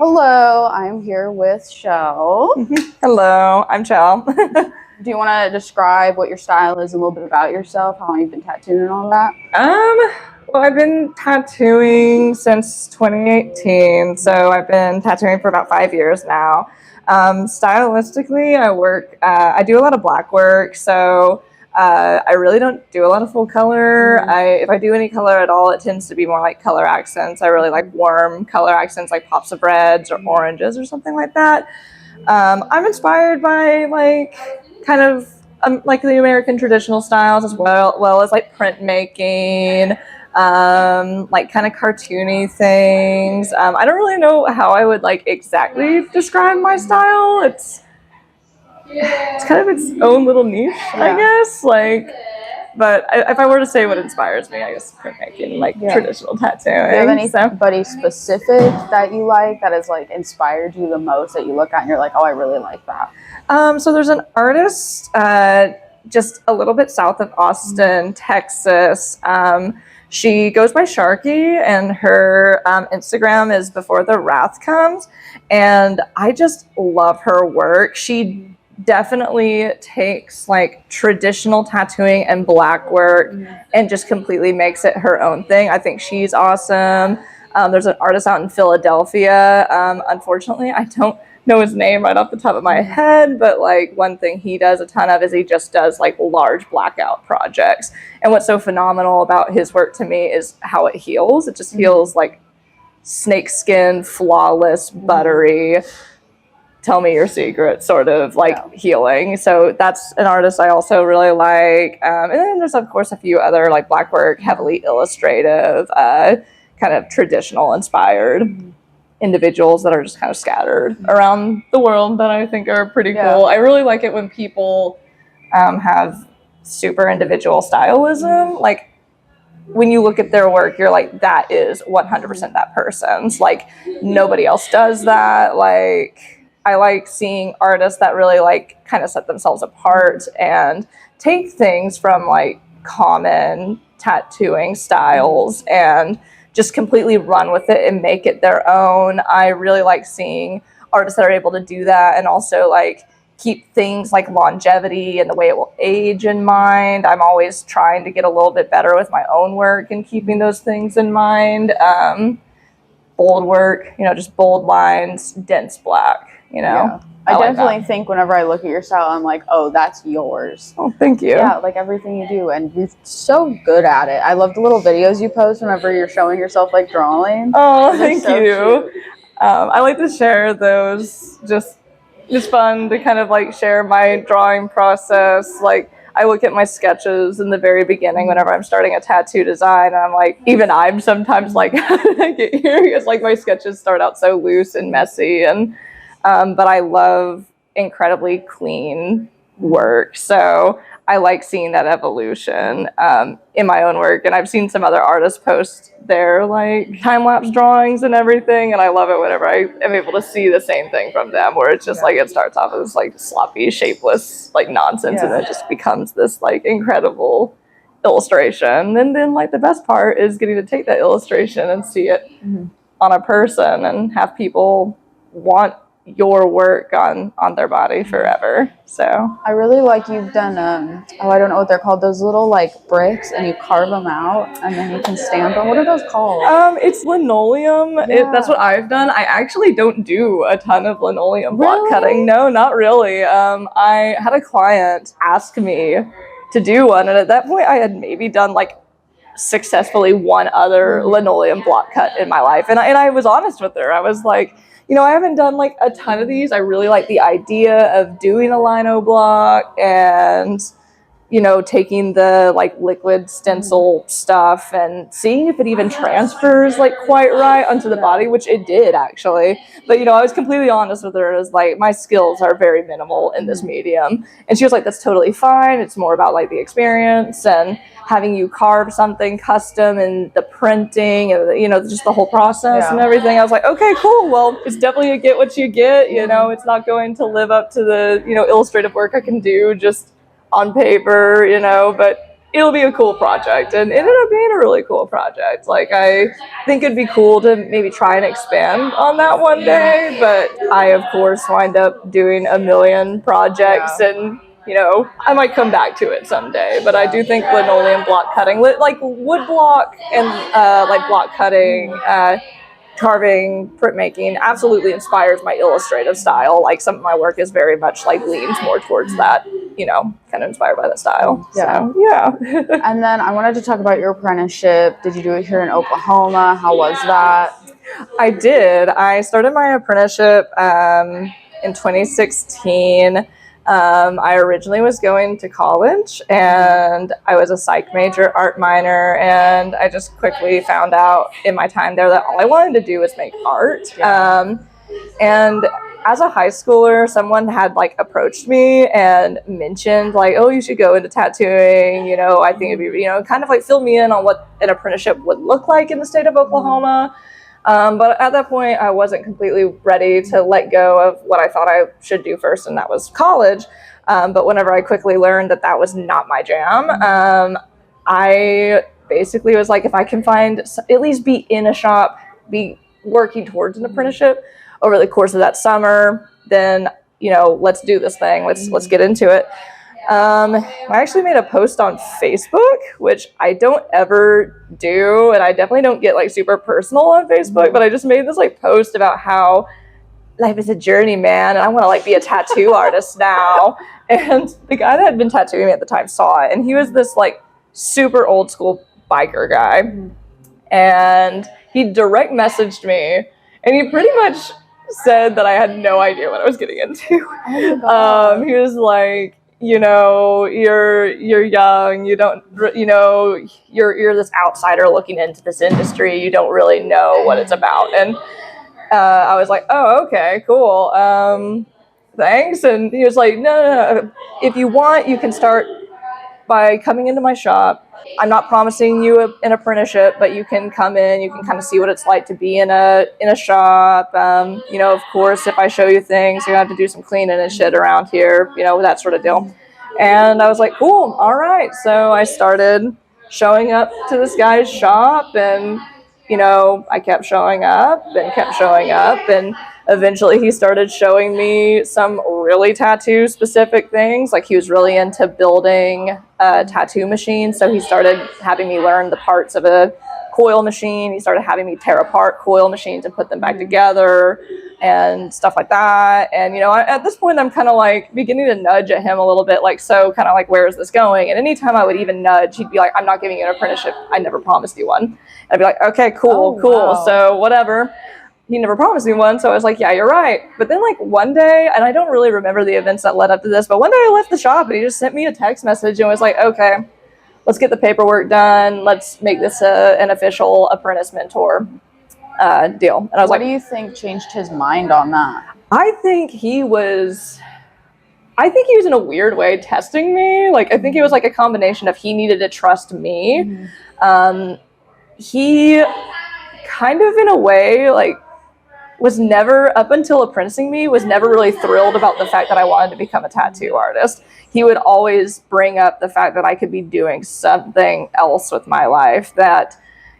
Hello, I'm here with Chel. Hello, I'm Chel. Do you want to describe what your style is, a little bit about yourself, how long you've been tattooing and all that? Well, I've been tattooing since 2018, so I've been tattooing for about 5 years now. Stylistically, I do a lot of black work, so I really don't do a lot of full color. If I do any color at all, it tends to be more like color accents. I really like warm color accents, like pops of reds or oranges or something like that. I'm inspired by kind of like the American traditional styles as well as like printmaking, like kind of cartoony things. I don't really know how I would like exactly describe my style. It's kind of its own little niche, I guess. But if I were to say what inspires me, I guess printmaking, traditional tattooing. Do you have anybody specific that you like that has like inspired you the most that you look at and you're like, oh, I really like that? So there's an artist just a little bit south of Austin, Texas. She goes by Sharky, and her Instagram is Before the Wrath Comes, and I just love her work. She definitely takes like traditional tattooing and black work and just completely makes it her own thing. I think she's awesome. There's an artist out in Philadelphia. Unfortunately, I don't know his name right off the top of my head, but like one thing he does a ton of is he just does like large blackout projects. And what's so phenomenal about his work to me is how it heals. It just heals like snakeskin, flawless, buttery, tell me your secret sort of healing. So that's an artist I also really like. And then there's of course a few other like black work, heavily illustrative, kind of traditional inspired individuals that are just kind of scattered around the world that I think are pretty cool. I really like it when people have super individual stylism. Like when you look at their work, you're like, that is 100% that person's. Like nobody else does that. Like I like seeing artists that really like kind of set themselves apart and take things from like common tattooing styles and just completely run with it and make it their own. I really like seeing artists that are able to do that and also like keep things like longevity and the way it will age in mind. I'm always trying to get a little bit better with my own work and keeping those things in mind. Bold work, just bold lines, dense black, I definitely think whenever I look at your style, I'm like, oh, that's yours. Oh, thank you. Yeah, like everything you do, and you're so good at it. I love the little videos you post whenever you're showing yourself like drawing. Oh, thank you. I like to share those. It's fun to kind of like share my drawing process. Like I look at my sketches in the very beginning whenever I'm starting a tattoo design, and I'm like, even I'm sometimes like, how did I get here? Because like my sketches start out so loose and messy, and but I love incredibly clean work. So I like seeing that evolution in my own work. And I've seen some other artists post their like time-lapse drawings and everything. And I love it whenever I am able to see the same thing from them, where it's just like it starts off as like sloppy, shapeless, like nonsense. And it just becomes this like incredible illustration. And then like the best part is getting to take that illustration and see it on a person and have people want your work on their body forever. So I really like you've done I don't know what they're called, those little like bricks, and you carve them out and then you can stamp them. What are those called? It's linoleum. That's what I've done. I actually don't do a ton of linoleum block cutting. No, not really. I had a client ask me to do one, and at that point I had maybe done like successfully one other linoleum block cut in my life, and I was honest with her. I was like, I haven't done like a ton of these. I really like the idea of doing a lino block and, taking the like liquid stencil stuff and seeing if it even transfers like quite right onto the body, which it did actually. But, I was completely honest with her. It was like, my skills are very minimal in this medium. And she was like, that's totally fine. It's more about like the experience and having you carve something custom and the printing and, just the whole process and everything. I was like, okay, cool. Well, it's definitely a get what you get. It's not going to live up to the, illustrative work I can do just on paper, but it'll be a cool project, and it ended up being a really cool project. Like, I think it'd be cool to maybe try and expand on that one day, but I of course wind up doing a million projects, and you know, I might come back to it someday. But I do think linoleum block cutting, like wood block and like block cutting, carving, printmaking, absolutely inspires my illustrative style. Like, some of my work is very much like leans more towards that, you know, kind of inspired by that style. Yeah. So, yeah. And then I wanted to talk about your apprenticeship. Did you do it here in Oklahoma? How was that? I did. I started my apprenticeship in 2016. I originally was going to college, and I was a psych major, art minor, and I just quickly found out in my time there that all I wanted to do was make art. And as a high schooler, someone had like approached me and mentioned like, oh, you should go into tattooing. You know, I think it'd be, you know, kind of like fill me in on what an apprenticeship would look like in the state of Oklahoma. But at that point, I wasn't completely ready to let go of what I thought I should do first, and that was college. But whenever I quickly learned that that was not my jam, I basically was like, if I can find, at least be in a shop, be working towards an apprenticeship over the course of that summer, then, you know, let's do this thing. Let's get into it. I actually made a post on Facebook, which I don't ever do, and I definitely don't get like super personal on Facebook, but I just made this like post about how life is a journey, man, and I want to like be a tattoo artist now. And the guy that had been tattooing me at the time saw it, and he was this like super old school biker guy, and he direct messaged me, and he pretty much said that I had no idea what I was getting into. Oh, he was like, you know, you're young, you don't, you know, you're this outsider looking into this industry, you don't really know what it's about. And I was like, oh, okay, cool, thanks. And he was like, no, if you want, you can start by coming into my shop. I'm not promising you an apprenticeship, but you can come in, you can kind of see what it's like to be in a shop. You know, of course, if I show you things, you have to do some cleaning and shit around here, you know, that sort of deal. And I was like, cool, all right. So I started showing up to this guy's shop, and, you know, I kept showing up, and eventually he started showing me some really tattoo specific things. Like, he was really into building tattoo machines, so he started having me learn the parts of a coil machine. He started having me tear apart coil machines and put them back together and stuff like that. And, you know, at this point, I'm kind of like beginning to nudge at him a little bit, like, so kind of like, where is this going? And anytime I would even nudge, he'd be like, I'm not giving you an apprenticeship, I never promised you one. And I'd be like, okay, cool. Wow. So whatever. He never promised me one, so I was like, yeah, you're right. But then, like, one day, and I don't really remember the events that led up to this, but one day I left the shop, and he just sent me a text message and was like, okay, let's get the paperwork done. Let's make this an official apprentice mentor deal. And I was like, what do you think changed his mind on that? I think he was in a weird way testing me. Like, I think it was like a combination of he needed to trust me. He kind of, in a way, like, was never, up until apprenticing me, was never really thrilled about the fact that I wanted to become a tattoo artist. He would always bring up the fact that I could be doing something else with my life, that,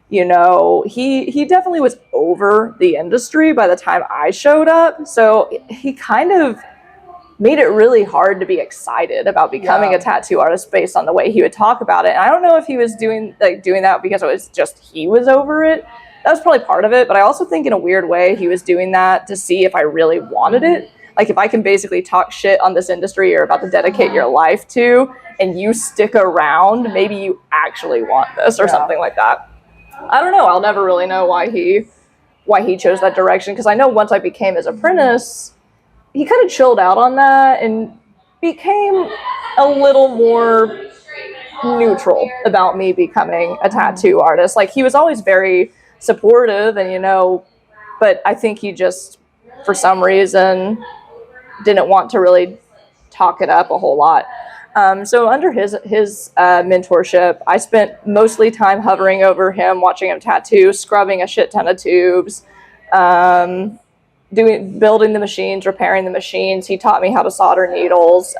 you know, he definitely was over the industry by the time I showed up. So he kind of made it really hard to be excited about becoming a tattoo artist based on the way he would talk about it. And I don't know if he was doing that because it was just he was over it. That was probably part of it, but I also think in a weird way he was doing that to see if I really wanted it. Like, if I can basically talk shit on this industry you're about to dedicate your life to, and you stick around, maybe you actually want this or something like that. I don't know. I'll never really know why he chose that direction, because I know once I became his apprentice, he kind of chilled out on that and became a little more neutral about me becoming a tattoo artist. Like, he was always very supportive, and, you know, but I think he just, for some reason, didn't want to really talk it up a whole lot. So under his mentorship, I spent mostly time hovering over him, watching him tattoo, scrubbing a shit ton of tubes, building the machines, repairing the machines. He taught me how to solder needles.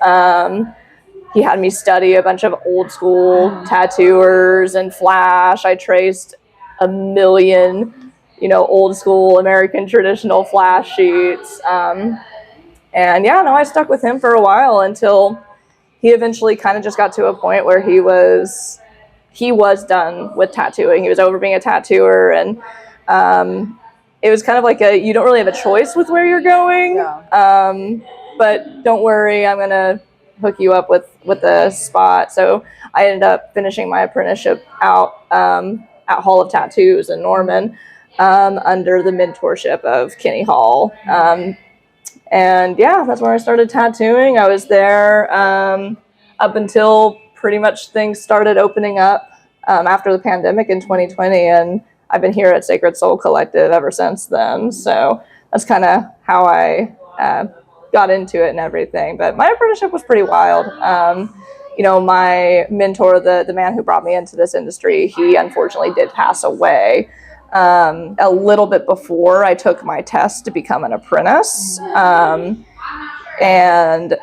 he had me study a bunch of old school tattooers and Flash. I traced a million, old school American traditional Flash sheets. And yeah, no, I stuck with him for a while until he eventually kind of just got to a point where he was done with tattooing. He was over being a tattooer, and it was kind of like you don't really have a choice with where you're going. Yeah. But don't worry, I'm gonna hook you up with a spot. So I ended up finishing my apprenticeship out at Hall of Tattoos in Norman, under the mentorship of Kenny Hall. And yeah, that's where I started tattooing. I was there up until pretty much things started opening up after the pandemic in 2020, and I've been here at Sacred Soul Collective ever since then. So that's kind of how I got into it and everything. But my apprenticeship was pretty wild. My mentor, the man who brought me into this industry, he unfortunately did pass away a little bit before I took my test to become an apprentice. And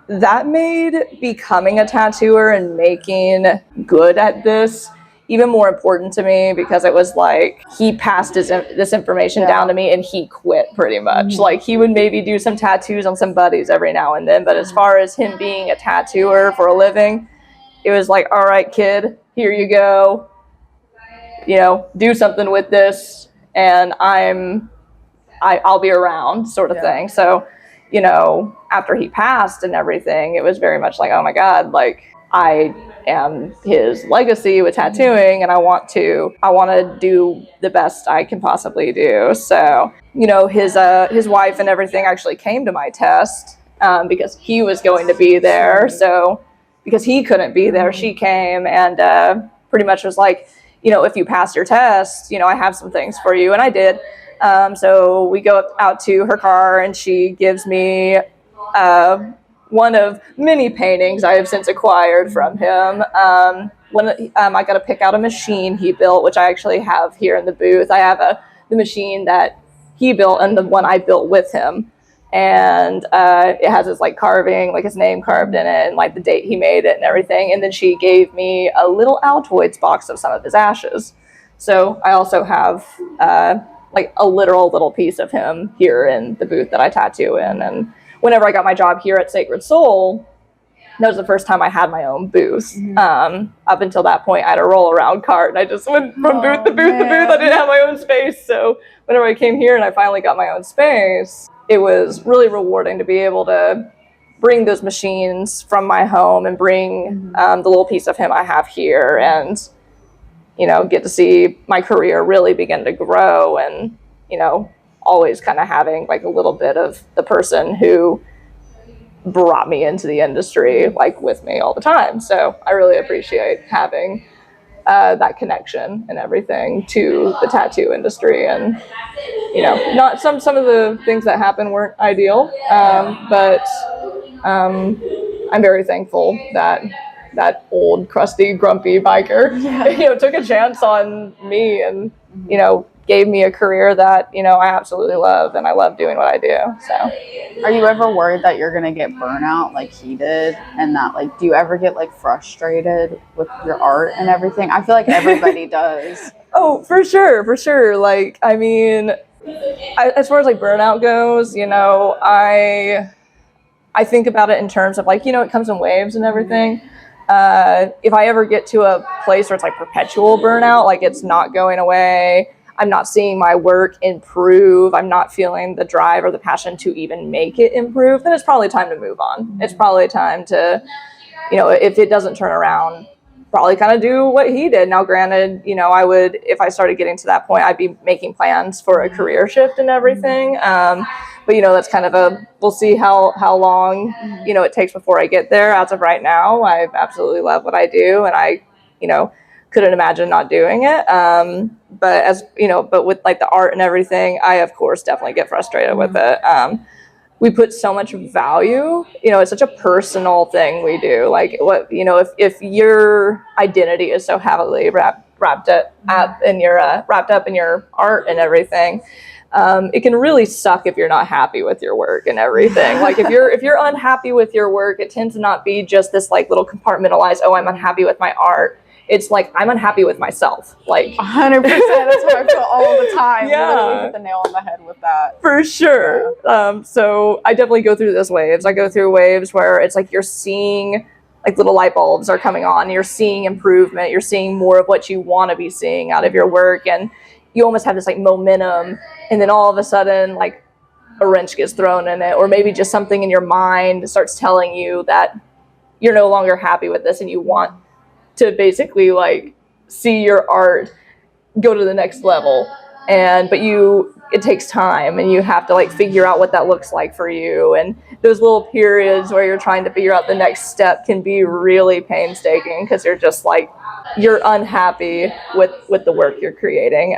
that made becoming a tattooer and making good at this even more important to me, because it was like he passed this information down to me and he quit pretty much. Like he would maybe do some tattoos on some buddies every now and then, but as far as him being a tattooer for a living, it was like, all right, kid, here you go. Do something with this, and I'll be around, sort of thing. So, after he passed and everything, it was very much like, oh my God, like I am his legacy with tattooing, and I want to do the best I can possibly do. So, his wife and everything actually came to my test because he was going to be there. So, because he couldn't be there, she came and pretty much was like, if you pass your test, I have some things for you. And I did. So we go out to her car, and she gives me one of many paintings I have since acquired from him. I got to pick out a machine he built, which I actually have here in the booth. I have the machine that he built and the one I built with him. And it has his carving, his name carved in it, and the date he made it and everything. And then she gave me a little Altoids box of some of his ashes. So I also have a literal little piece of him here in the booth that I tattoo in. And whenever I got my job here at Sacred Soul, that was the first time I had my own booth. Up until that point, I had a roll around cart, and I just went from booth to booth to booth. I didn't have my own space. So whenever I came here and I finally got my own space, it was really rewarding to be able to bring those machines from my home and bring the little piece of him I have here, and get to see my career really begin to grow, and always kind of having a little bit of the person who brought me into the industry with me all the time. So I really appreciate having that connection and everything to the tattoo industry. And not some of the things that happened weren't ideal, but I'm very thankful that old crusty grumpy biker took a chance on me and gave me a career that I absolutely love, and I love doing what I do. So are you ever worried that you're gonna get burnout like he did, and that do you ever get frustrated with your art and everything? I feel like everybody does. Oh, for sure. I mean, as far as burnout goes, I think about it in terms of it comes in waves and everything. If I ever get to a place where it's perpetual burnout, it's not going away, I'm not seeing my work improve, I'm not feeling the drive or the passion to even make it improve, then it's probably time to move on. It's probably time to, if it doesn't turn around, probably kind of do what he did. Now, granted, I would, if I started getting to that point, I'd be making plans for a career shift and everything. But, that's kind of we'll see how long, it takes before I get there. As of right now, I absolutely love what I do, and I, couldn't imagine not doing it. But with the art and everything, I, of course, definitely get frustrated with it. We put so much value, it's such a personal thing we do. If your identity is so heavily wrapped up in your art and everything, it can really suck if you're not happy with your work and everything. Like if you're unhappy with your work, it tends to not be just this like little compartmentalized, oh, I'm unhappy with my art. It's like, I'm unhappy with myself. Like 100%. That's what I feel all the time. Yeah. You literally hit the nail on the head with that. For sure. Yeah. So I definitely go through those waves. I go through waves where it's like you're seeing like little light bulbs are coming on. You're seeing improvement. You're seeing more of what you want to be seeing out of your work. And you almost have this like momentum. And then all of a sudden, like a wrench gets thrown in it. Or maybe just something in your mind starts telling you that you're no longer happy with this and you want to basically like see your art go to the next level. But it takes time and you have to like figure out what that looks like for you. And those little periods where you're trying to figure out the next step can be really painstaking because you're just like, you're unhappy with the work you're creating.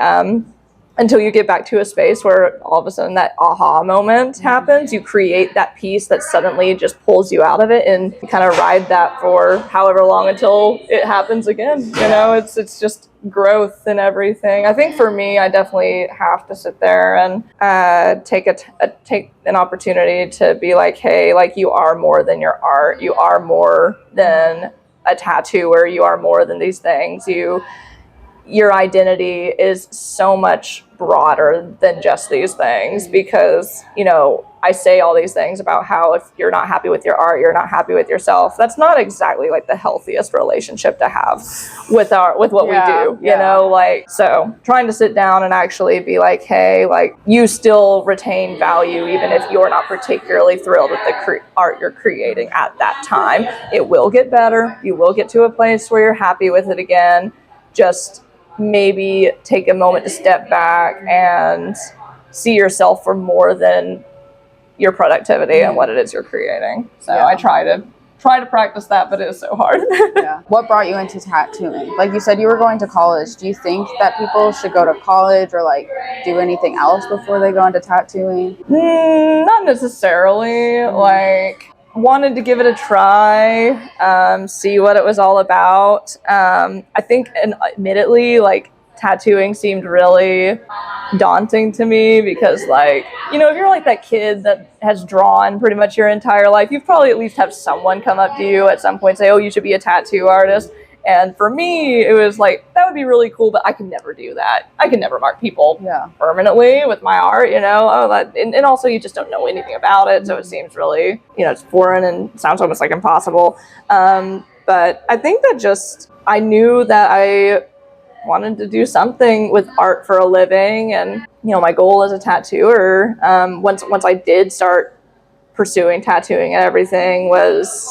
Until you get back to a space where all of a sudden that aha moment happens, you create that piece that suddenly just pulls you out of it and you kind of ride that for however long until it happens again. You know, it's just growth and everything. I think for me, I definitely have to sit there and take an opportunity to be like, hey, like you are more than your art. You are more than a tattooer. You are more than these things. Your identity is so much broader than just these things because, you know, I say all these things about how if you're not happy with your art, you're not happy with yourself. That's not exactly like the healthiest relationship to have with what we do, you know, like, so trying to sit down and actually be like, hey, like you still retain value, even if you're not particularly thrilled with the art you're creating at that time. It will get better. You will get to a place where you're happy with it again. Just maybe take a moment to step back and see yourself for more than your productivity and what it is you're creating. So I try to practice that, but it is so hard. Yeah. What brought you into tattooing? Like you said, you were going to college. Do you think that people should go to college or like do anything else before they go into tattooing? Not necessarily. Like, wanted to give it a try, see what it was all about. I think, and admittedly, like tattooing seemed really daunting to me because, like, you know, if you're like that kid that has drawn pretty much your entire life, you've probably at least have someone come up to you at some point and say, oh, you should be a tattoo artist. And for me, it was like, that would be really cool, but I could never do that. I could never mark people permanently with my art, you know? And also you just don't know anything about it, so it seems really, you know, it's foreign and sounds almost like impossible. But I think that just, I knew that I wanted to do something with art for a living. And, you know, my goal as a tattooer, once I did start pursuing tattooing and everything, was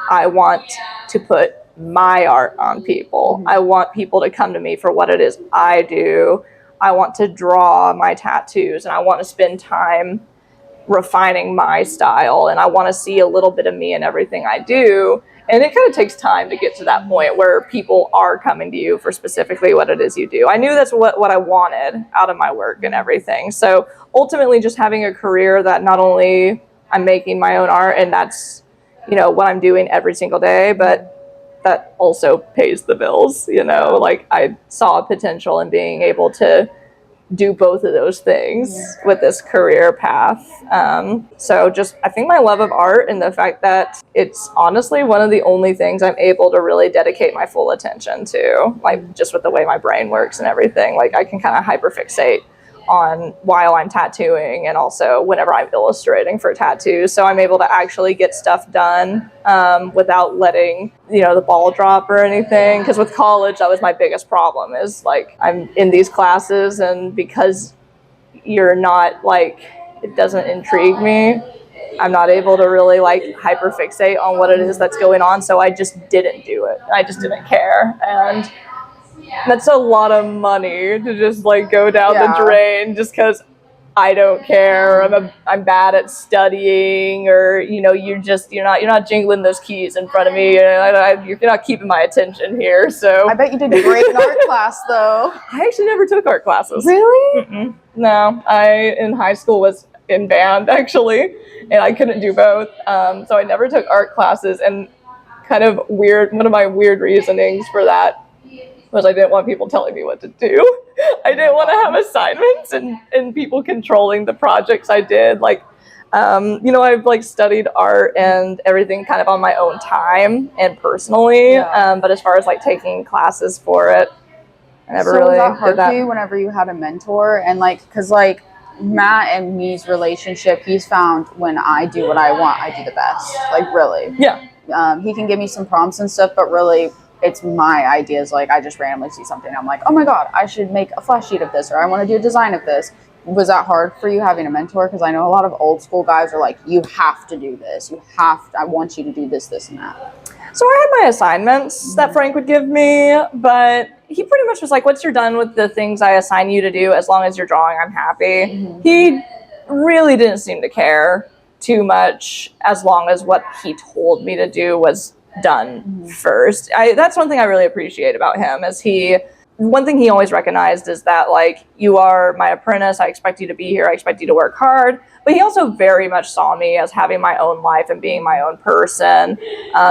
I want to put my art on people. I want people to come to me for what it is I do. I want to draw my tattoos and I want to spend time refining my style, and I want to see a little bit of me in everything I do. And it kind of takes time to get to that point where people are coming to you for specifically what it is you do. I knew that's what I wanted out of my work and everything. So ultimately just having a career that not only I'm making my own art and that's, you know, what I'm doing every single day, but that also pays the bills, you know, like I saw a potential in being able to do both of those things with this career path. So just, I think my love of art and the fact that it's honestly one of the only things I'm able to really dedicate my full attention to, like just with the way my brain works and everything, like I can kind of hyperfixate on while I'm tattooing and also whenever I'm illustrating for tattoos. So I'm able to actually get stuff done without letting, you know, the ball drop or anything. Because with college, that was my biggest problem, is like I'm in these classes and because you're not like, it doesn't intrigue me, I'm not able to really like hyperfixate on what it is that's going on. So I just didn't do it. I just didn't care. And that's a lot of money to just like go down the drain just because I don't care. I'm bad at studying, or you know, you're not jingling those keys in front of me. You're not keeping my attention here. So I bet you did great in art class, though. I actually never took art classes. Really? Mm-mm. No, I in high school was in band actually, and I couldn't do both. So I never took art classes. And kind of weird, one of my weird reasonings for that was I didn't want people telling me what to do. I didn't want to have assignments and people controlling the projects I did. Like, I've like studied art and everything kind of on my own time and personally. But as far as like taking classes for it, I never really was that hard did that. for you whenever you had a mentor? And like, cause like Matt and me's relationship, he's found when I do what I want, I do the best. Like really. Yeah. He can give me some prompts and stuff, but really it's my ideas. Like I just randomly see something. I'm like, oh my God, I should make a flash sheet of this, or I want to do a design of this. Was that hard for you having a mentor? Because I know a lot of old school guys are like, you have to do this. I want you to do this, this, and that. So I had my assignments that Frank would give me, but he pretty much was like, once you're done with the things I assign you to do, as long as you're drawing, I'm happy. He really didn't seem to care too much as long as what he told me to do was done first. That's one thing I really appreciate about him is one thing he always recognized is that, like, you are my apprentice. I expect you to be here. I expect you to work hard. But he also very much saw me as having my own life and being my own person.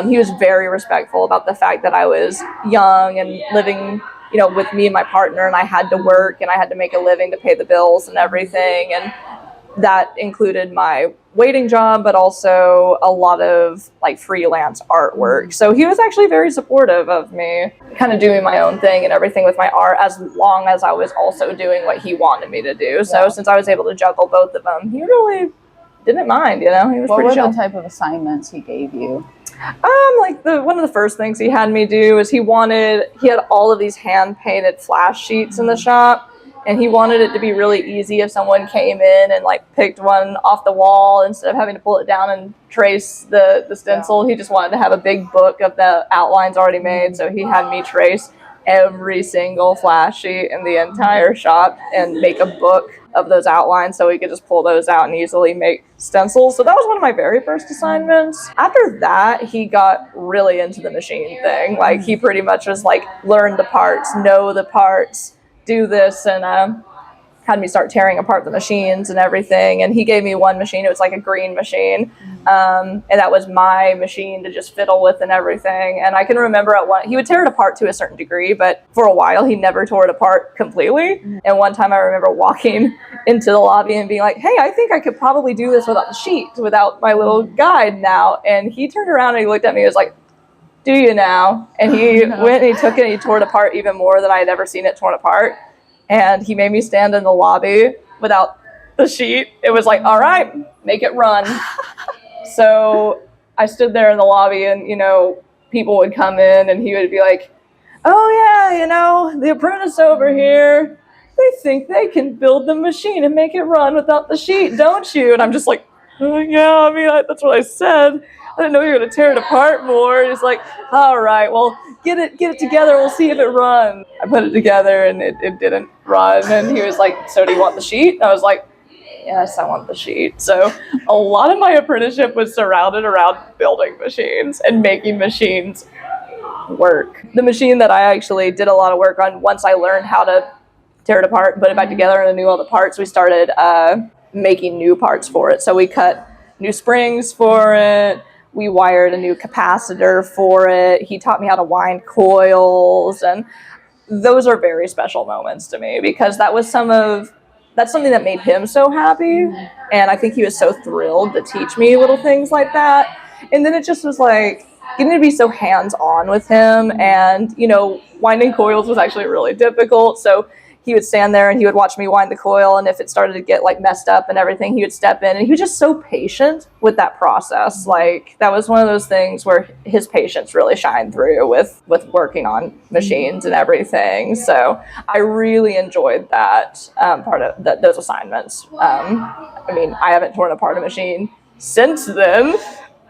He was very respectful about the fact that I was young and living, with me and my partner, and I had to work and I had to make a living to pay the bills and everything. And that included my waiting job, but also a lot of like freelance artwork. So he was actually very supportive of me kind of doing my own thing and everything with my art, as long as I was also doing what he wanted me to do. So since I was able to juggle both of them, he really didn't mind, He was pretty chill. What were the type of assignments he gave you? Like one of the first things he had me do is he had all of these hand painted flash sheets in the shop. And he wanted it to be really easy if someone came in and like picked one off the wall instead of having to pull it down and trace the stencil. He just wanted to have a big book of the outlines already made. So he had me trace every single flash sheet in the entire shop and make a book of those outlines so we could just pull those out and easily make stencils. So that was one of my very first assignments. After that, he got really into the machine thing. Like he pretty much was like, learn the parts, know the parts, do this, and had me start tearing apart the machines and everything. And he gave me one machine. It was like a green machine, and that was my machine to just fiddle with and everything. And I can remember he would tear it apart to a certain degree, but for a while he never tore it apart completely. And one time I remember walking into the lobby and being like, hey, I think I could probably do this without the sheet, without my little guide now. And he turned around and he looked at me and was like, do you now? And he went and he took it and he tore it apart even more than I had ever seen it torn apart. And he made me stand in the lobby without the sheet. It was like, all right, make it run. So I stood there in the lobby and, people would come in and he would be like, oh yeah, the apprentice over here, they think they can build the machine and make it run without the sheet, don't you? And I'm just like, oh yeah, that's what I said. I didn't know you were going to tear it apart more. He's like, all right, well, get it together. We'll see if it runs. I put it together and it didn't run. And he was like, so do you want the sheet? And I was like, yes, I want the sheet. So a lot of my apprenticeship was surrounded around building machines and making machines work. The machine that I actually did a lot of work on, once I learned how to tear it apart and put it back together and I knew all the parts, we started making new parts for it. So we cut new springs for it. We wired a new capacitor for it. He taught me how to wind coils, and those are very special moments to me because that's something that made him so happy, and I think he was so thrilled to teach me little things like that. And then it just was like getting to be so hands-on with him, and winding coils was actually really difficult. So he would stand there and he would watch me wind the coil, and if it started to get like messed up and everything, he would step in, and he was just so patient with that process. Like that was one of those things where his patience really shined through with working on machines and everything. So I really enjoyed that part of those assignments. I haven't torn apart a machine since then,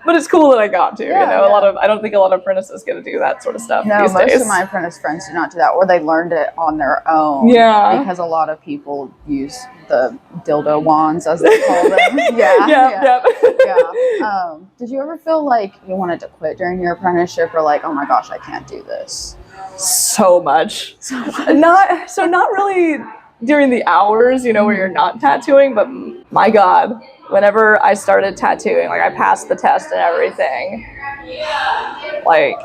but it's cool that I got to, I don't think a lot of apprentices get to do that sort of stuff these days. Most of my apprentice friends do not do that, or they learned it on their own. Yeah. Because a lot of people use the dildo wands, as they call them. Yeah. Did you ever feel like you wanted to quit during your apprenticeship, or like, oh my gosh, I can't do this? So much. Not really during the hours, where you're not tattooing, but my God, whenever I started tattooing, like I passed the test and everything, Like,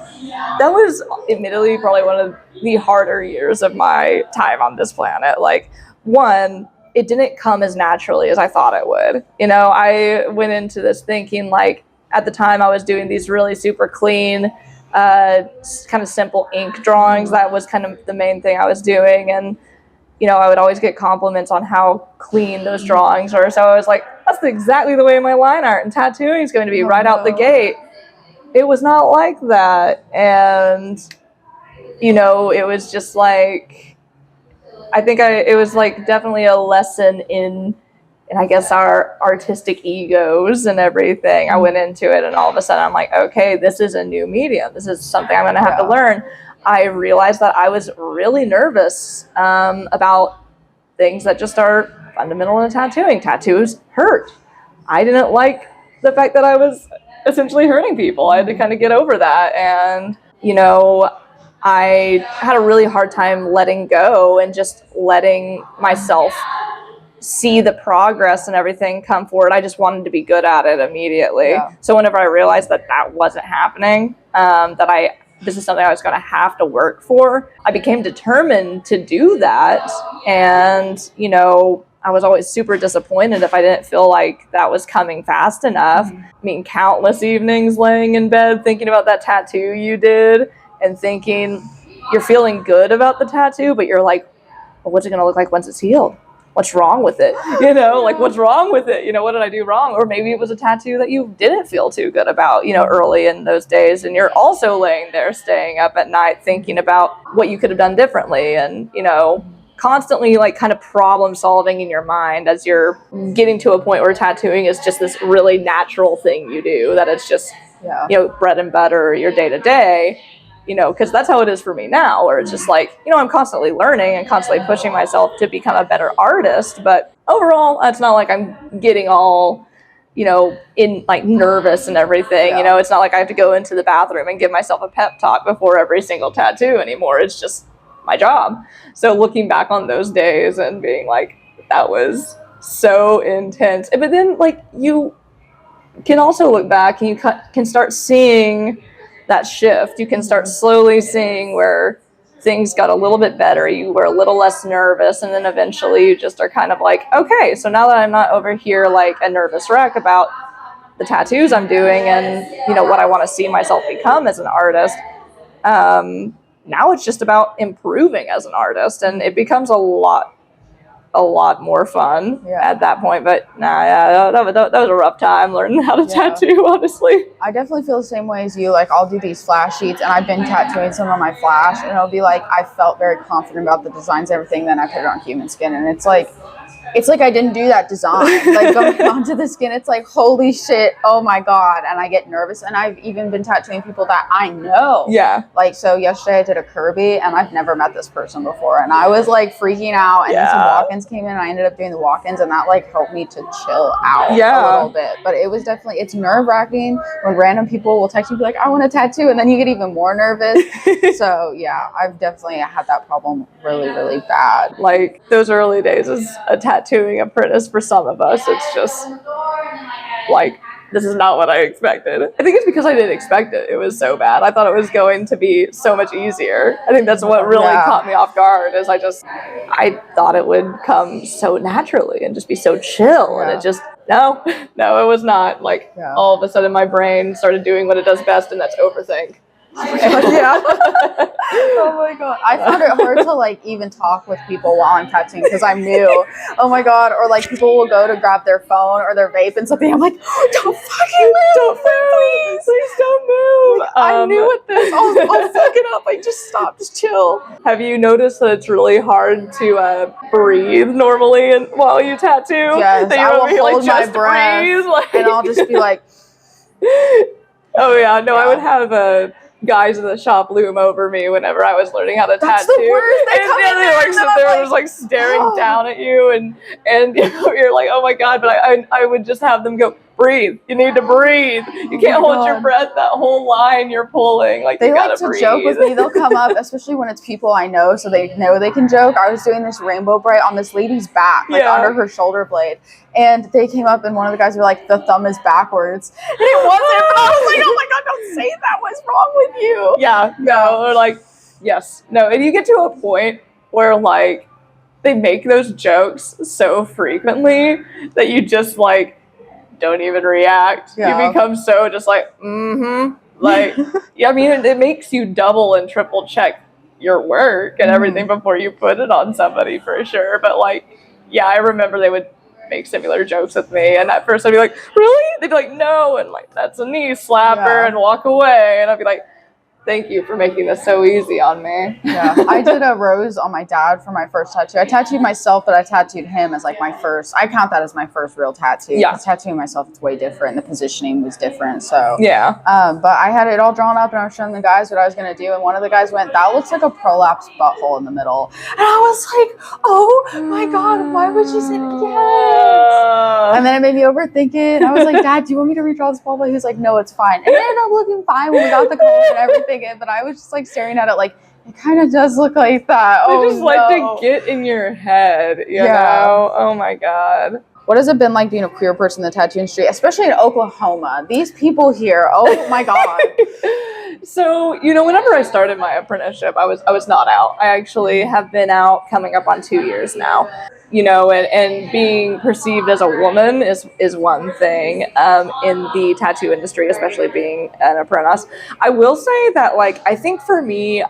that was admittedly probably one of the harder years of my time on this planet. Like, one, it didn't come as naturally as I thought it would. You know, I went into this thinking, like, at the time I was doing these really super clean, kind of simple ink drawings. That was kind of the main thing I was doing. And, you know, I would always get compliments on how clean those drawings were. So I was like, that's exactly the way my line art and tattooing is going to be right out the gate. It was not like that. And, you know, it was just like, I think it was like definitely a lesson in I guess our artistic egos and everything. I went into it and all of a sudden I'm like, okay, this is a new medium. This is something I'm going to have to learn. I realized that I was really nervous about things that just are fundamental in tattooing. Tattoos hurt. I didn't like the fact that I was essentially hurting people. I had to kind of get over that. And, you know, I had a really hard time letting go and just letting myself see the progress and everything come forward. I just wanted to be good at it immediately. Yeah. So whenever I realized that that wasn't happening, this is something I was going to have to work for, I became determined to do that. And, you know, I was always super disappointed if I didn't feel like that was coming fast enough. I mean, countless evenings laying in bed thinking about that tattoo you did and thinking you're feeling good about the tattoo, but you're like, well, what's it going to look like once it's healed? What's wrong with it? You know, like, what's wrong with it? You know, what did I do wrong? Or maybe it was a tattoo that you didn't feel too good about, you know, early in those days. And you're also laying there, staying up at night, thinking about what you could have done differently. And, you know, constantly like kind of problem solving in your mind as you're getting to a point where tattooing is just this really natural thing you do, that it's just, you know, bread and butter, your day to day. You know, because that's how it is for me now, where it's just like, you know, I'm constantly learning and constantly pushing myself to become a better artist. But overall, it's not like I'm getting all, you know, in like nervous and everything. Yeah. You know, it's not like I have to go into the bathroom and give myself a pep talk before every single tattoo anymore. It's just my job. So looking back on those days and being like, that was so intense. But then like you can also look back and you can start seeing that shift. You can start slowly seeing where things got a little bit better. You were a little less nervous, and then eventually you just are kind of like, okay, so now that I'm not over here like a nervous wreck about the tattoos I'm doing and, you know, what I want to see myself become as an artist, now it's just about improving as an artist, and it becomes a lot more fun at that point. But that was a rough time learning how to tattoo, honestly. I definitely feel the same way as you. Like, I'll do these flash sheets, and I've been tattooing some on my flash, and it'll be like, I felt very confident about the designs, everything, then I put it on human skin, and it's like I didn't do that design. Like, going onto the skin, it's like, holy shit, oh my god, and I get nervous. And I've even been tattooing people that I know. Yeah. Like, so yesterday I did a Kirby, and I've never met this person before, and I was like freaking out, and then some walk-ins came in, and I ended up doing the walk-ins, and that like helped me to chill out a little bit. But it was definitely, it's nerve-wracking when random people will text you, be like, I want a tattoo, and then you get even more nervous. So yeah, I've definitely had that problem really, really bad. Like, those early days as a tattooing apprentice, for some of us, it's just like, this is not what I expected. I think it's because I didn't expect it. It was so bad. I thought it was going to be so much easier. I think that's what really caught me off guard, is I thought it would come so naturally and just be so chill. And it just, no, it was not. Like, all of a sudden my brain started doing what it does best, and that's overthink. Oh my god, I found it hard to like even talk with people while I'm tattooing, because I'm new. Oh my god. Or like, people will go to grab their phone or their vape and something, I'm like, oh, don't fucking move, please don't move. I'm new at this. I'll fuck it up. Like, just stop, just chill. Have you noticed that it's really hard to breathe normally and while you tattoo? Yes, I will hold my breath, and I'll just be like, oh yeah, no, I would have guys in the shop loom over me whenever I was learning how to tattoo. That's the worst. They were just like staring down at you, and you know, you're like, oh my god. But I would just have them go, breathe. You need to breathe. You can't hold your breath that whole line you're pulling. Like, they you like gotta to breathe. joke with me. They'll come up, especially when it's people I know, so they know they can joke. I was doing this rainbow bright on this lady's back, like under her shoulder blade, and they came up and one of the guys were like, the thumb is backwards. And it wasn't, but I was like, oh my God, don't say that. What's wrong with you? Yeah, no, or like, yes, no. And you get to a point where like they make those jokes so frequently that you just like don't even react. You become so just like, like, yeah, I mean, it makes you double and triple check your work and everything before you put it on somebody for sure. But like, yeah, I remember they would make similar jokes with me, and at first I'd be like, really? They'd be like, no, and like, that's a knee slapper, and walk away, and I'd be like, thank you for making this so easy on me. Yeah, I did a rose on my dad for my first tattoo. I tattooed myself, but I tattooed him as like my first. I count that as my first real tattoo. Yeah. Because tattooing myself, it's way different. The positioning was different. So yeah. But I had it all drawn up, and I was showing the guys what I was gonna do, and one of the guys went, "That looks like a prolapsed butthole in the middle," and I was like, "Oh my God, why would you say that?" Yes. And then it made me overthink it. And I was like, "Dad, do you want me to redraw this ball?" He was like, "No, it's fine." And it ended up looking fine when we got the color and everything in, but I was just like staring at it like, it kind of does look like that. They just like to get in your head, you know? Oh my God. What has it been like being a queer person in the tattoo industry, especially in Oklahoma? These people here, oh my God. So, you know, whenever I started my apprenticeship, I was not out. I actually have been out coming up on 2 years now. You know, and being perceived as a woman is one thing in the tattoo industry, especially being an apprentice. I will say that, like, I think for me,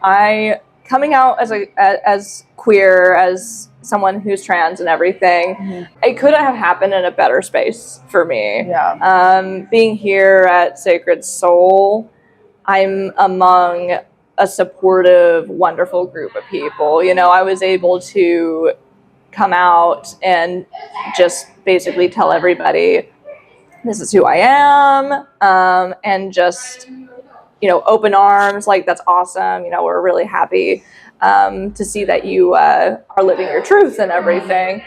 coming out as queer, as someone who's trans and everything, it couldn't have happened in a better space for me. Yeah. Being here at Sacred Soul, I'm among a supportive, wonderful group of people. You know, I was able to come out and just basically tell everybody this is who I am, and just, you know, open arms, like, that's awesome, you know, we're really happy to see that you are living your truth and everything.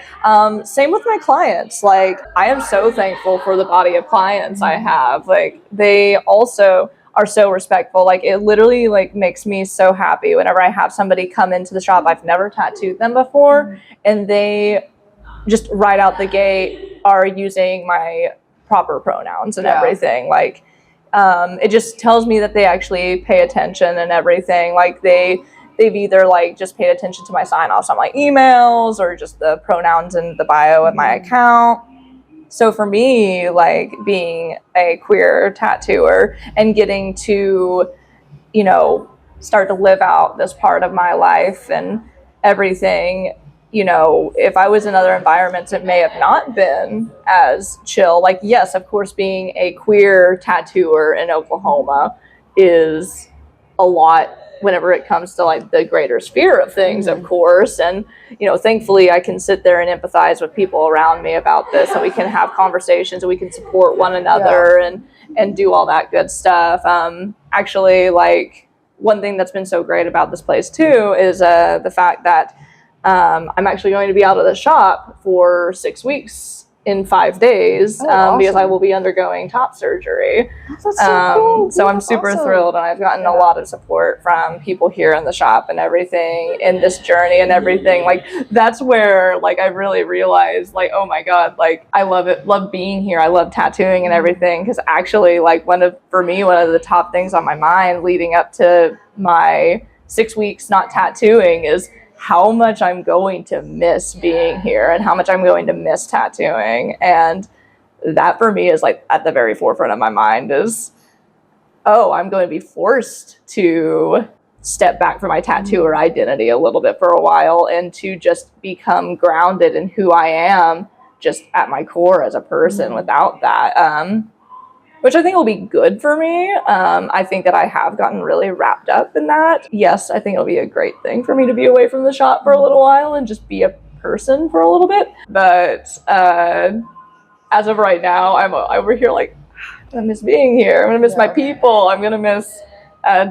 Same with my clients. Like, I am so thankful for the body of clients I have. Like, they also are so respectful. Like, it literally like makes me so happy whenever I have somebody come into the shop. I've never tattooed them before, and they just right out the gate are using my proper pronouns and everything. Like, it just tells me that they actually pay attention and everything. Like, they've either like just paid attention to my sign-offs on my emails or just the pronouns in the bio of my account. So for me, like, being a queer tattooer and getting to, you know, start to live out this part of my life and everything, you know, if I was in other environments, it may have not been as chill. Like, yes, of course, being a queer tattooer in Oklahoma is a lot whenever it comes to like the greater sphere of things, of course. And, you know, thankfully I can sit there and empathize with people around me about this, and we can have conversations and we can support one another and do all that good stuff. Actually, like, one thing that's been so great about this place too is the fact that I'm actually going to be out of the shop for 6 weeks in 5 days, awesome. because I will be undergoing top surgery. That's so cool. So I'm super thrilled, and I've gotten a lot of support from people here in the shop and everything in this journey and everything. Like, that's where like I really realized, like, oh my God, like, I love being here. I love tattooing and everything, because actually, like, one of the top things on my mind leading up to my 6 weeks not tattooing is how much I'm going to miss being here and how much I'm going to miss tattooing. And that for me is like at the very forefront of my mind is, oh, I'm going to be forced to step back from my tattooer identity a little bit for a while and to just become grounded in who I am just at my core as a person without that. Which I think will be good for me. I think that I have gotten really wrapped up in that. Yes, I think it'll be a great thing for me to be away from the shop for a little while and just be a person for a little bit. But as of right now, I'm over here like, I miss being here. I'm gonna miss my people. I'm gonna miss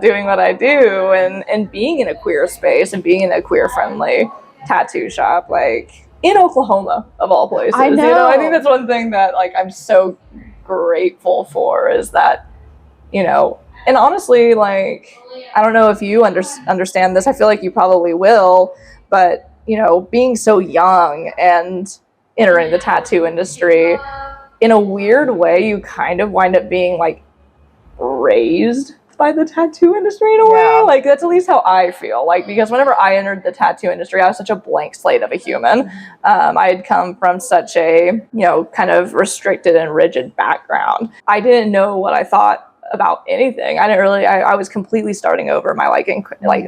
doing what I do and being in a queer space and being in a queer friendly tattoo shop, like in Oklahoma of all places. I know. You know, I think that's one thing that like I'm so grateful for is that, you know, and honestly, like, I don't know if you understand this. I feel like you probably will, but, you know, being so young and entering the tattoo industry, in a weird way, you kind of wind up being like raised by the tattoo industry in a way. Like, that's at least how I feel. Like, because whenever I entered the tattoo industry, I was such a blank slate of a human. I had come from such a, you know, kind of restricted and rigid background. I didn't know what I thought about anything. I didn't really, I was completely starting over my like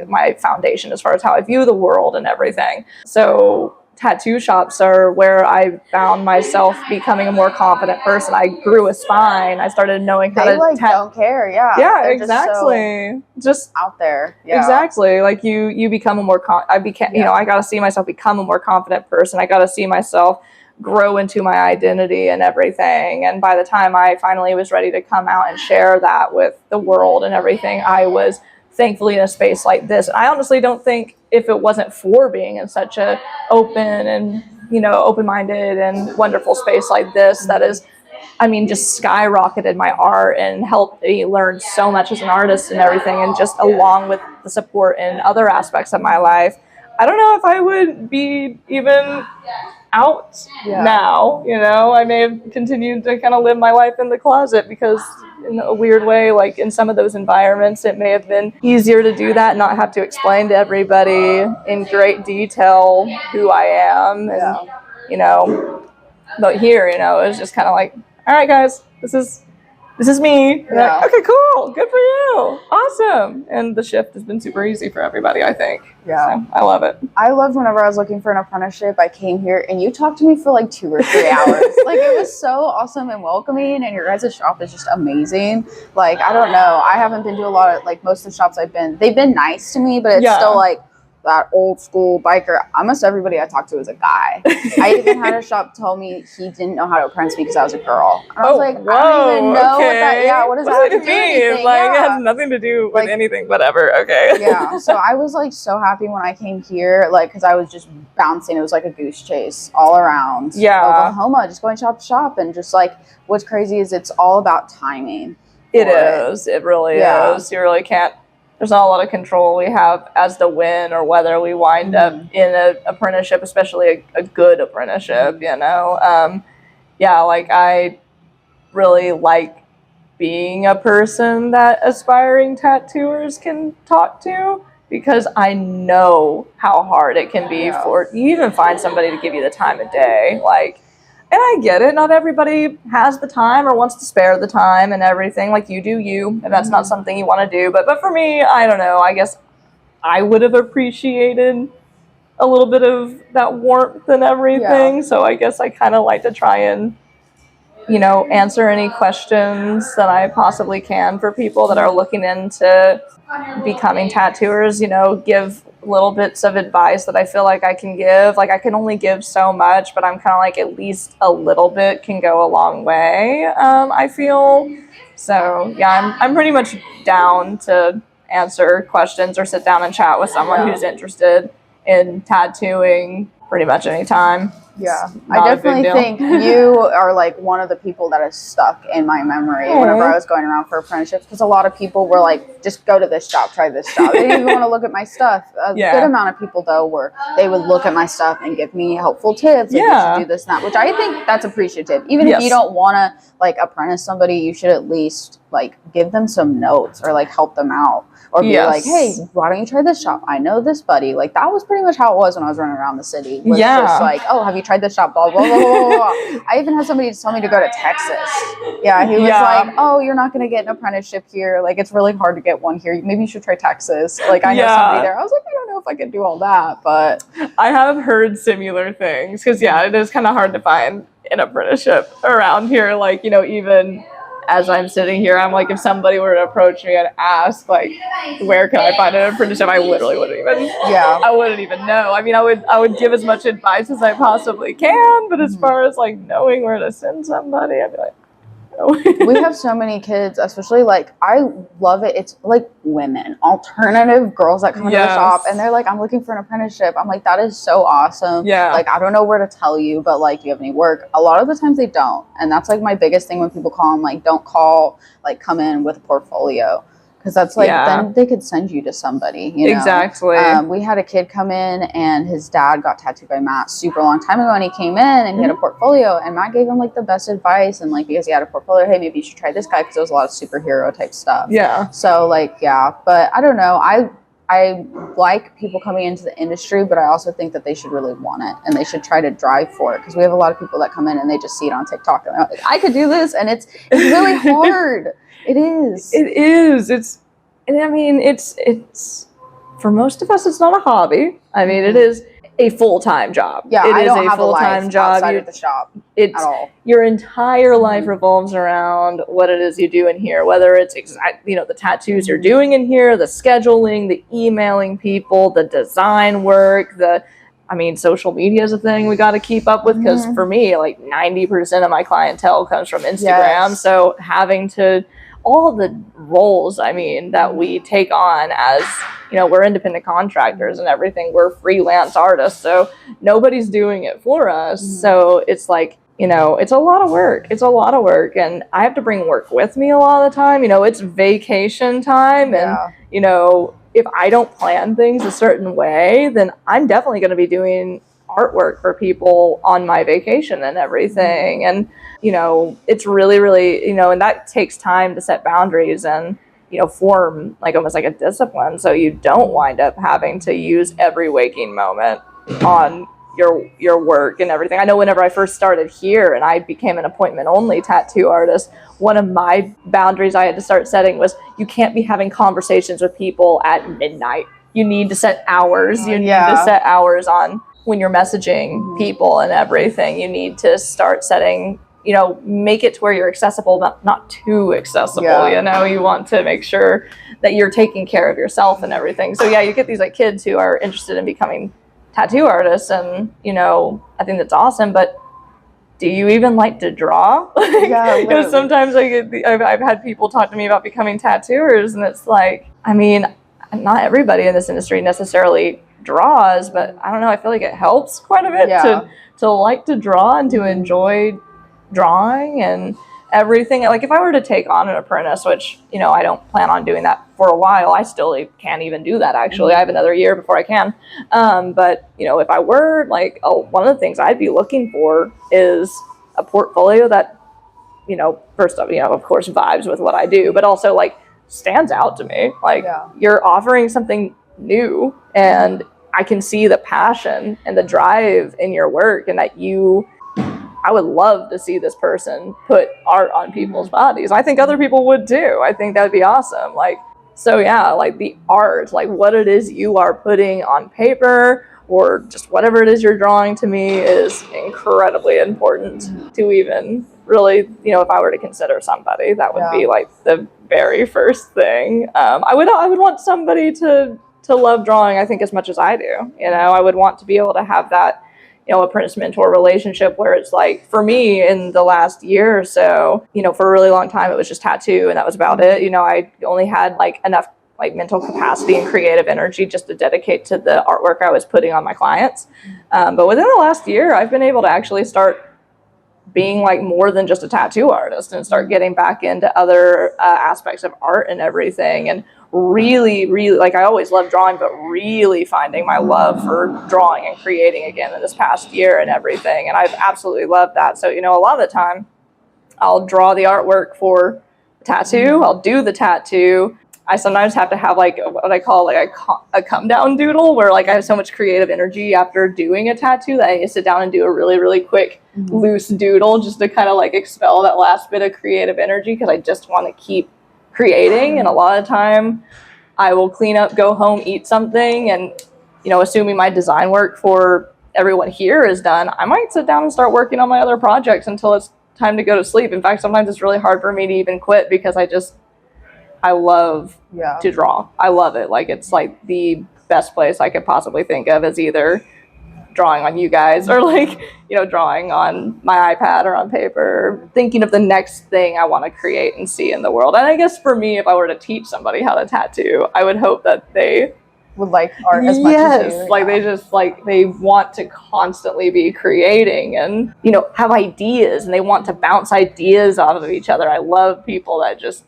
my foundation as far as how I view the world and everything. So tattoo shops are where I found myself becoming a more confident person. I grew a spine. I started knowing how to don't care. Yeah, exactly. Just out there. Yeah. Exactly. Like you become a more you know, I got to see myself become a more confident person. I got to see myself grow into my identity and everything. And by the time I finally was ready to come out and share that with the world and everything, I was thankfully in a space like this. I honestly don't think if it wasn't for being in such a open and, you know, open-minded and wonderful space like this, that is, I mean, just skyrocketed my art and helped me learn so much as an artist and everything. And just along with the support in other aspects of my life, I don't know if I would be even out now, you know. I may have continued to kind of live my life in the closet because in a weird way, like in some of those environments, it may have been easier to do that, not have to explain to everybody in great detail who I am. And, you know, but here, you know, it's just kind of like, all right, guys, this is me. Like, okay, cool. Good for you. Awesome. And the shift has been super easy for everybody, I think. Yeah. So I love it. I loved whenever I was looking for an apprenticeship, I came here and you talked to me for like 2 or 3 hours. Like, it was so awesome and welcoming, and your guys' shop is just amazing. Like, I don't know. I haven't been to a lot of, like, most of the shops I've been, they've been nice to me, but it's still like that old school biker. Almost everybody I talked to was a guy. I even had a shop tell me he didn't know how to apprentice me because I was a girl. And I was like, I don't even know what that, what does that have to do with Like, it has nothing to do with anything, whatever. Okay. Yeah. So I was like so happy when I came here, like, because I was just bouncing. It was like a goose chase all around Oklahoma, just going shop to shop. And just like, what's crazy is it's all about timing. It is. It really is. You really can't. There's not a lot of control we have as to when or whether we wind up in an apprenticeship, especially a good apprenticeship, you know? Like, I really like being a person that aspiring tattooers can talk to, because I know how hard it can be for you even find somebody to give you the time of day. Like, and I get it. Not everybody has the time or wants to spare the time and everything. Like, you do you, and that's not something you want to do. But for me, I don't know. I guess I would have appreciated a little bit of that warmth and everything. Yeah. So I guess I kind of like to try and, you know, answer any questions that I possibly can for people that are looking into becoming tattooers, you know, give little bits of advice that I feel like I can give. Like, I can only give so much, but I'm kind of like, at least a little bit can go a long way, I feel. So yeah, I'm pretty much down to answer questions or sit down and chat with someone who's interested in tattooing pretty much any time. Yeah, I definitely think you are like one of the people that is stuck in my memory whenever I was going around for apprenticeships, because a lot of people were like, just go to this job, try this job. They didn't even want to look at my stuff. A good amount of people, though, were they would look at my stuff and give me helpful tips. Like, you should do this and that, which I think that's appreciative. Even if you don't want to like apprentice somebody, you should at least like give them some notes or like help them out. Or be like, hey, why don't you try this shop? I know this buddy. Like, that was pretty much how it was when I was running around the city. Was just like, oh, have you tried this shop? Blah, blah, blah, blah, blah. I even had somebody tell me to go to Texas. Yeah, he was like, oh, you're not going to get an apprenticeship here. Like, it's really hard to get one here. Maybe you should try Texas. Like, I know somebody there. I was like, I don't know if I could do all that, but. I have heard similar things. Because, it is kind of hard to find an apprenticeship around here. Like, you know, even as I'm sitting here, I'm like, if somebody were to approach me and ask, like, where can I find an apprenticeship, I literally wouldn't even, I wouldn't even know. I mean, I would give as much advice as I possibly can, but as far as like knowing where to send somebody, I'd be like, We have so many kids, especially like I love it. It's like women, alternative girls that come into the shop and they're like, I'm looking for an apprenticeship. I'm like, that is so awesome. Yeah. Like, I don't know where to tell you, but like, do you have any work? A lot of the times they don't. And that's like my biggest thing when people call. I'm like, don't call, like come in with a portfolio. Because that's like, then they could send you to somebody, you know? Exactly. We had a kid come in and his dad got tattooed by Matt super long time ago. And he came in and he had a portfolio and Matt gave him like the best advice. And like, because he had a portfolio, hey, maybe you should try this guy. Because there was a lot of superhero type stuff. Yeah. So like, yeah, but I don't know. I like people coming into the industry, but I also think that they should really want it and they should try to drive for it. Because we have a lot of people that come in and they just see it on TikTok and they're like, I could do this. And it's really hard. It is. It is. I mean, it's for most of us, it's not a hobby. I mean, it is a full-time job. Yeah, it I is don't a have full-time a life job outside of the shop at all. Your entire life revolves around what it is you do in here, whether it's the tattoos you're doing in here, the scheduling, the emailing people, the design work, social media is a thing we got to keep up with because for me, like 90% of my clientele comes from Instagram. Yes. So having to all the roles, that we take on as, we're independent contractors and everything. We're freelance artists, so nobody's doing it for us. So it's like, it's a lot of work. It's a lot of work, and I have to bring work with me a lot of the time. It's vacation time, and if I don't plan things a certain way, then I'm definitely going to be doing artwork for people on my vacation and everything. And it's really, really, and that takes time to set boundaries and form like almost like a discipline, so you don't wind up having to use every waking moment on your work and everything. I know whenever I first started here and I became an appointment only tattoo artist, one of my boundaries I had to start setting was you can't be having conversations with people at midnight. You need to set hours. You need to set hours on when you're messaging people and everything. You need to start setting, make it to where you're accessible, but not too accessible. You want to make sure that you're taking care of yourself and everything. So you get these like kids who are interested in becoming tattoo artists, and I think that's awesome, but do you even like to draw? Sometimes I've had people talk to me about becoming tattooers, and it's like, not everybody in this industry necessarily draws, but I don't know, I feel like it helps quite a bit to like to draw and to enjoy drawing and everything. Like if I were to take on an apprentice, which I don't plan on doing that for a while, I still can't even do that actually. I have another year before I can, but if I were, like, one of the things I'd be looking for is a portfolio that first off, of course vibes with what I do, but also like stands out to me. Like you're offering something new, and I can see the passion and the drive in your work, and that I would love to see this person put art on people's bodies. I think other people would too. I think that would be awesome. Like the art, like what it is you are putting on paper or just whatever it is you're drawing, to me is incredibly important to even really, if I were to consider somebody, that would be like the very first thing. I would want somebody to love drawing, I think, as much as I do. I would want to be able to have that apprentice mentor relationship where it's like, for me in the last year or so, for a really long time, it was just tattoo and that was about it. I only had like enough like mental capacity and creative energy just to dedicate to the artwork I was putting on my clients. But within the last year, I've been able to actually start being like more than just a tattoo artist and start getting back into other aspects of art and everything. And really, really, like, I always loved drawing, but really finding my love for drawing and creating again in this past year and everything. And I've absolutely loved that. So, a lot of the time I'll draw the artwork for a tattoo. I'll do the tattoo. I sometimes have to have like what I call like a come down doodle, where like I have so much creative energy after doing a tattoo that I sit down and do a really, really quick loose doodle just to kind of like expel that last bit of creative energy, because I just want to keep creating. And a lot of time I will clean up, go home, eat something, and assuming my design work for everyone here is done, I might sit down and start working on my other projects until it's time to go to sleep. In fact, sometimes it's really hard for me to even quit because I love to draw. I love it. Like, it's like the best place I could possibly think of is either drawing on you guys, or like, you know, drawing on my iPad or on paper, thinking of the next thing I want to create and see in the world. And I guess for me, if I were to teach somebody how to tattoo, I would hope that they would like art as much as you. Like they just like, they want to constantly be creating and, you know, have ideas, and they want to bounce ideas off of each other. I love people that just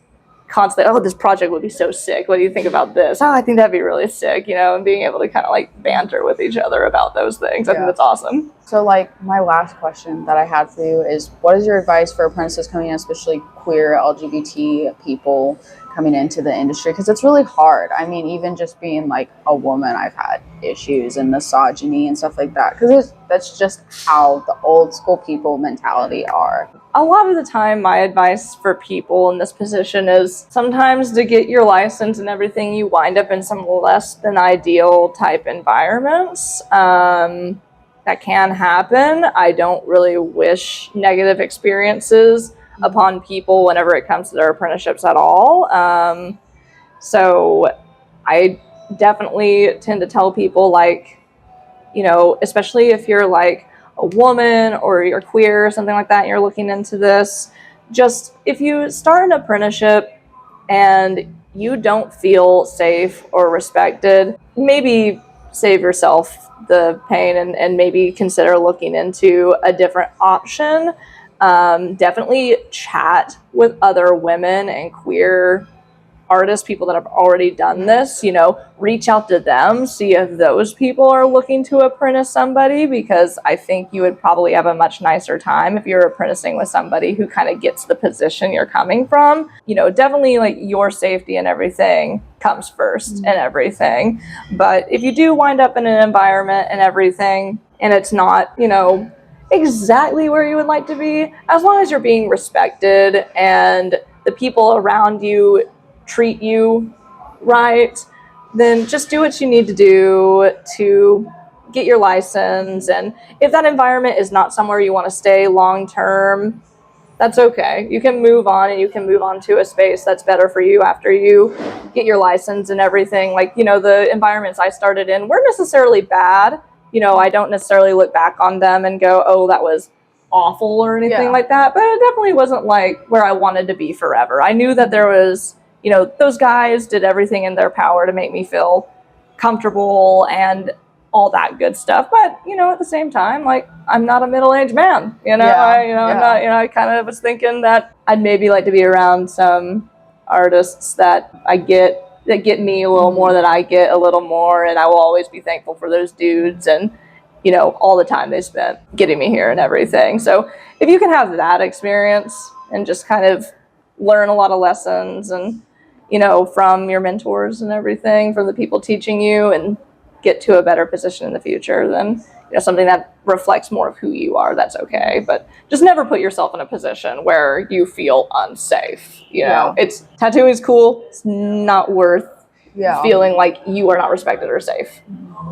constantly, oh, this project would be so sick. What do you think about this? Oh, I think that'd be really sick, you know, and being able to kind of like banter with each other about those things. I think that's awesome. So like my last question that I had for you is, what is your advice for apprentices coming in, especially queer LGBT people coming into the industry? Because it's really hard. I mean, even just being like a woman, I've had issues and misogyny and stuff like that, because that's just how the old school people mentality are. A lot of the time, my advice for people in this position is sometimes to get your license and everything, you wind up in some less than ideal type environments. That can happen. I don't really wish negative experiences upon people whenever it comes to their apprenticeships at all. So I definitely tend to tell people, like, you know, especially if you're like a woman or you're queer or something like that, and you're looking into this, just if you start an apprenticeship and you don't feel safe or respected, maybe save yourself the pain and maybe consider looking into a different option. Definitely chat with other women and queer artists, people that have already done this, you know, reach out to them, see if those people are looking to apprentice somebody, because I think you would probably have a much nicer time if you're apprenticing with somebody who kind of gets the position you're coming from. You know, definitely like your safety and everything comes first and everything. But if you do wind up in an environment and everything, and it's not, you know, exactly where you would like to be, as long as you're being respected and the people around you treat you right, then just do what you need to do to get your license. And if that environment is not somewhere you want to stay long term, that's okay. You can move on, and you can move on to a space that's better for you after you get your license and everything. Like, you know, the environments I started in weren't necessarily bad. You know, I don't necessarily look back on them and go, oh, that was awful or anything like that. But it definitely wasn't like where I wanted to be forever. I knew that there was, you know, those guys did everything in their power to make me feel comfortable and all that good stuff. But, you know, at the same time, like, I'm not a middle-aged man, you know, I'm not, you know, I kind of was thinking that I'd maybe like to be around some artists that get me a little more, that I get a little more. And I will always be thankful for those dudes and, you know, all the time they spent getting me here and everything. So if you can have that experience and just kind of learn a lot of lessons and, you know, from your mentors and everything, from the people teaching you, and get to a better position in the future, then, you know, something that reflects more of who you are, that's okay. But just never put yourself in a position where you feel unsafe. You know, it's, tattooing is cool. It's not worth feeling like you are not respected or safe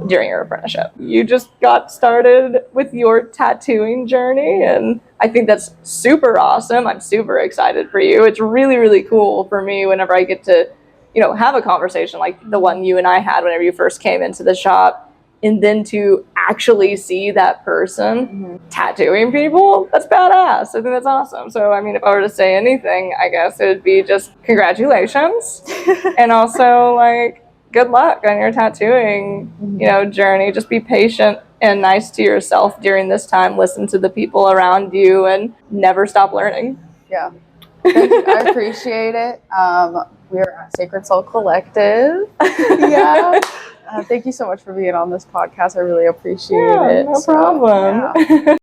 during your apprenticeship. You just got started with your tattooing journey, and I think that's super awesome. I'm super excited for you. It's really, really cool for me whenever I get to, you know, have a conversation like the one you and I had whenever you first came into the shop, and then to actually see that person tattooing people. That's badass. I think that's awesome. So, I mean, if I were to say anything, I guess it would be just congratulations. And also, like, good luck on your tattooing, you know, journey. Just be patient and nice to yourself during this time. Listen to the people around you and never stop learning. Yeah. Thank you. I appreciate it. We're at Sacred Soul Collective. Thank you so much for being on this podcast. I really appreciate it. No problem.